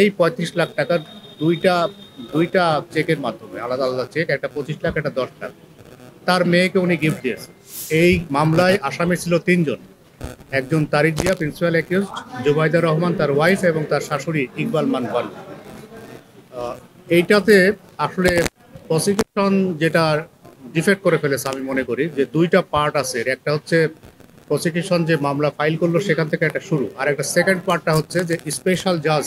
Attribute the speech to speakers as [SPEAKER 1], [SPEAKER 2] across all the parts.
[SPEAKER 1] এই ৩৫ লাখ টাকার দুইটা দুইটা চেকের মাধ্যমে, আলাদা আলাদা চেক, একটা ২৫ লাখ, একটা ১০ লাখ, তার মেয়েকে উনি গিফট দিয়েছে। এই মামলায় আসামি ছিল ৩ জন। একজন তারিক জিয়া প্রিন্সিপাল অ্যাকিউজড, জুবাইদা রহমান তার ওয়াইফ এবং তার শাশুড়ি ইকবাল মান বানু। এইটাতে আসলে প্রসিকিউশন যেটা ডিফেক্ট করে ফেলেছে আমি মনে করি যে দুইটা পার্ট আছে। একটা হচ্ছে প্রসিকিউশন যে মামলা ফাইল করলো সেখান থেকে একটা শুরু, আর একটা সেকেন্ড পার্টটা হচ্ছে যে স্পেশাল জাজ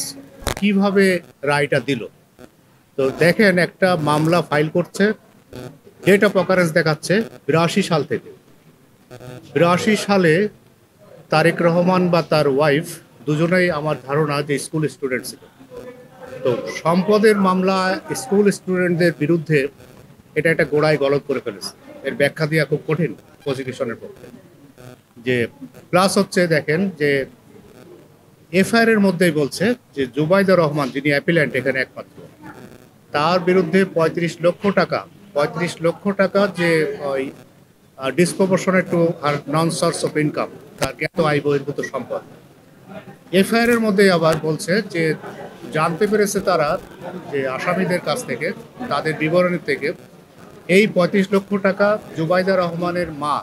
[SPEAKER 1] কিভাবে রায়টা দিল। তো দেখেন, একটা মামলা ফাইল করছে, ডেট অফ অকারেন্স দেখাচ্ছে ৮২ সাল থেকে। ৮২ সালে তারেক রহমান বা তার ওয়াইফ দুজনেই আমার ধারণা যে স্কুল স্টুডেন্ট ছিল। তো সম্পদের মামলা স্কুল স্টুডেন্টদের বিরুদ্ধে এটা একটা গোড়ায় গলদ করে ফেলেছে। এর ব্যাখ্যা দেওয়া খুব কঠিন প্রসিকিউশনের পক্ষে। যে প্লাস হচ্ছে দেখেন যে এফআইআর এর মধ্যেই বলছে যে জুবাইদা রহমান, যিনি অ্যাপিল্যান্ট এখানে একমাত্র, তার বিরুদ্ধে ৩৫ লক্ষ টাকা যে ওই ডিসপ্রপোর্শনেট টু আর নন সোর্স অফ ইনকাম, তার জ্ঞাত আয় বহির্ভূত সম্পদ। এফআইআর এর মধ্যে আবার বলছে যে জানতে পেরেছে তারা যে আসামিদের কাছ থেকে, তাদের বিবরণী থেকে, এই ৩৫ লক্ষ টাকা জুবাইদা রহমানের মা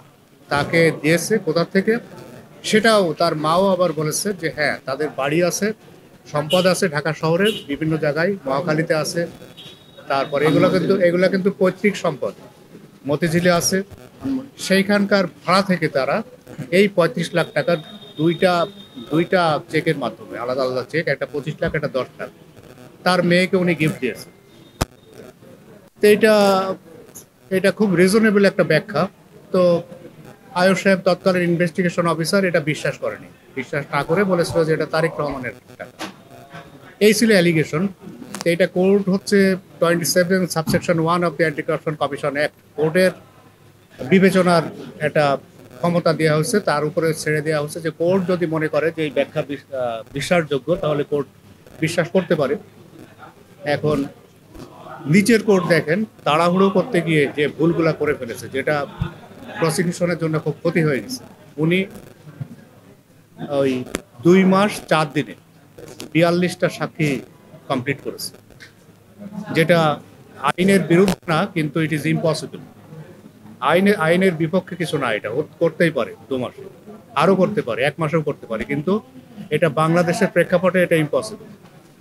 [SPEAKER 1] তাকে দিয়েছে। কোথা থেকে সেটাও তার মাও আবার বলেছে যে হ্যাঁ, তাদের বাড়ি আছে, সম্পদ আছে ঢাকা শহরের বিভিন্ন জায়গায়, মহাখালীতে আছে। তারপর এগুলো কিন্তু পৈতৃক সম্পদ, মতিঝিলে আছে। সেইখানকার ভাড়া থেকে তারা এই ৩৫ লাখ টাকার দুইটা চেকের মাধ্যমে, আলাদা আলাদা চেক, একটা ২৫ লাখ, একটা ১০ লাখ, তার মেয়েকে উনি গিফট দিয়েছে। তো এটা খুব রিজনেবল একটা ব্যাখ্যা। তো আয়ুষ সাহেব, তৎকালীন ইনভেস্টিগেশন অফিসার, এটা বিশ্বাস করেনি। বিশ্বাস না করে বলেছিল যে এটা তারেক রহমানের টাকা। এই ছিল অ্যালিগেশন। এটা কোর্ট হচ্ছে 27 subsection 1 of the anti corruption commission act, কোর্টের বিবেচনার একটা ক্ষমতা দেওয়া হয়েছে, তার উপরে ছেড়ে দেওয়া হচ্ছে যে কোর্ট যদি মনে করে যে এই ব্যাখ্যা বিশ্বাসযোগ্য তাহলে কোর্ট বিশ্বাস করতে পারে। এখন নিচের কোর্ট দেখেন তাড়াহুড়ো করতে গিয়ে যে ভুলগুলা করে ফেলেছে, যেটা প্রসিকিউশনের জন্য খুব ক্ষতি হয়ে গেছে। উনি ওই 2 মাস 4 দিনে 42টা সাক্ষী কমপ্লিট করেছে, যেটা আইনের বিরুদ্ধে না, কিন্তু ইট ইজ ইম্পসিবল। আইনের বিপক্ষে কিছু না, এটা করতেই পারে 2 মাসে, আরও করতে পারে, 1 মাসেও করতে পারে, কিন্তু এটা বাংলাদেশের প্রেক্ষাপটে এটা ইম্পসিবল।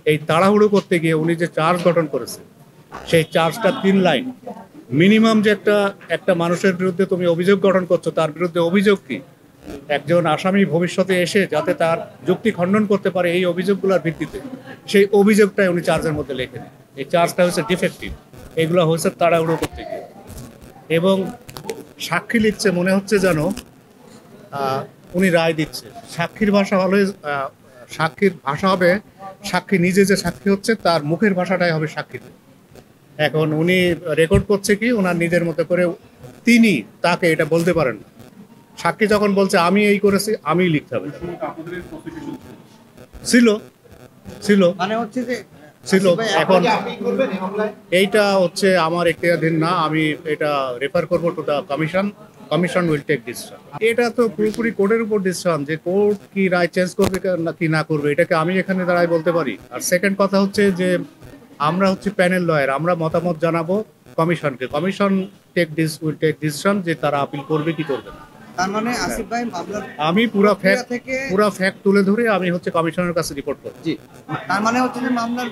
[SPEAKER 1] এই তাড়াহুড়ো করতে গিয়ে উনি যে চার্জ গঠন করেছে, সেই চার্জটা 3 লাইন। মিনিমাম যে একটা মানুষের বিরুদ্ধে তুমি অভিযোগ গঠন করছো, তার বিরুদ্ধে অভিযোগ কি, একজন আসামি ভবিষ্যতে এসে যাতে তার যুক্তি খণ্ডন করতে পারে এই অভিযোগগুলোর ভিত্তিতে, সেই অভিযোগটাই উনি চার্জের মধ্যে লেখেন। এই চার্জটা হচ্ছে ডিফেক্টিভ। এগুলো হয়েছে তাড়াহুড়ো করতে গিয়ে। এবং সাক্ষী লিখছে মনে হচ্ছে যেন উনি রায় দিচ্ছে। সাক্ষীর ভাষা সাক্ষীর ভাষা হবে, সাক্ষী নিজে যে সাক্ষী হচ্ছে তার মুখের ভাষাটাই হবে সাক্ষীতে। এখন উনি রেকর্ড করছে কি ওনার নিজের মতো করে, তিনি তাকে এটা বলতে পারেন না। সাক্ষী যখন বলছে আমি এই করেছি, আমি লিখতে হবে। ছিল
[SPEAKER 2] মানে হচ্ছে যে
[SPEAKER 1] ছিল। এখন এইটা হচ্ছে আমার এখতিয়ারাধীন না, আমি এটা রেফার করব to the commission will take decision. এটা তো পুরোপুরি কোর্টের উপর ডিসিশন, যে কোর্ট কি রায় চেঞ্জ করবে কি না করবে, এটাকে আমি এখানে দাঁড়ায় বলতে পারি? আর সেকেন্ড কথা হচ্ছে যে আমরা হচ্ছে প্যানেল লয়ার, আমরা মতামত জানাবো কমিশনকে। কমিশন উইল টেক ডিসিশন যে তারা আপিল করবে কি করবে না।
[SPEAKER 2] তার মানে আসিফ ভাই মামলার
[SPEAKER 1] আমি পুরো ফ্যাক্ট তুলে ধরে আমি হচ্ছে কমিশনের কাছে রিপোর্ট করব।
[SPEAKER 2] জি, তার মানে হচ্ছে যে মামলার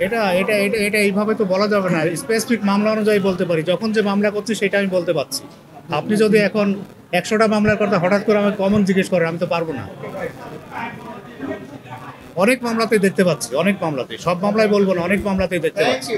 [SPEAKER 1] এটা এটা এটা এটা এইভাবে তো বলা যাবে না। স্পেসিফিক মামলা অনুযায়ী বলতে পারি, যখন যে মামলা করছি সেটা আমি বলতে পারছি। আপনি যদি এখন 100টা মামলার কথা হঠাৎ করে আমাকে কমন জিজ্ঞেস করেন, আমি তো পারবো না। অনেক মামলাতেই দেখতে পাচ্ছি, অনেক মামলাতে, সব মামলায় বলবো না, অনেক মামলাতেই দেখতে পাচ্ছি।